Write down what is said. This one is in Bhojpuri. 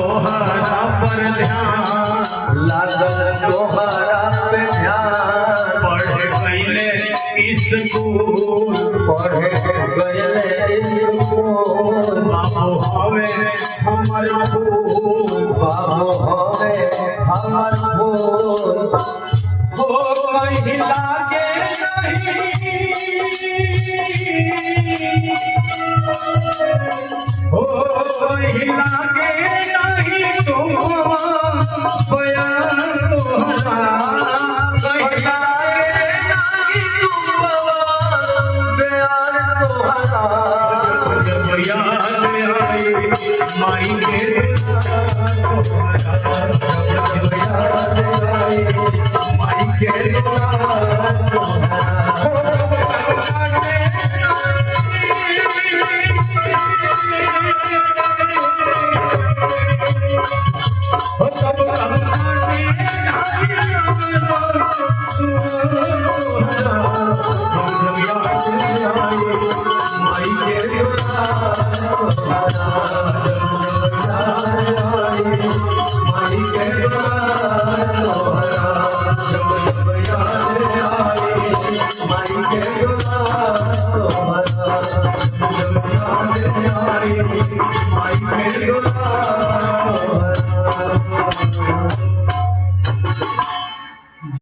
तोहरा पर ध्यान लागल तोहरा पे ध्यान पढ़े गईले स्कूल पढ़े गईले स्कूल बाबू हवे हमर फूल बाबू हवे हमर फूल हो कहीं लागे नहीं हो कहीं लागे नहीं तुम बयान तोहरा कहीं लागे नहीं तुम बयान तोहरा जब याद आई माई के जब याद आई माई के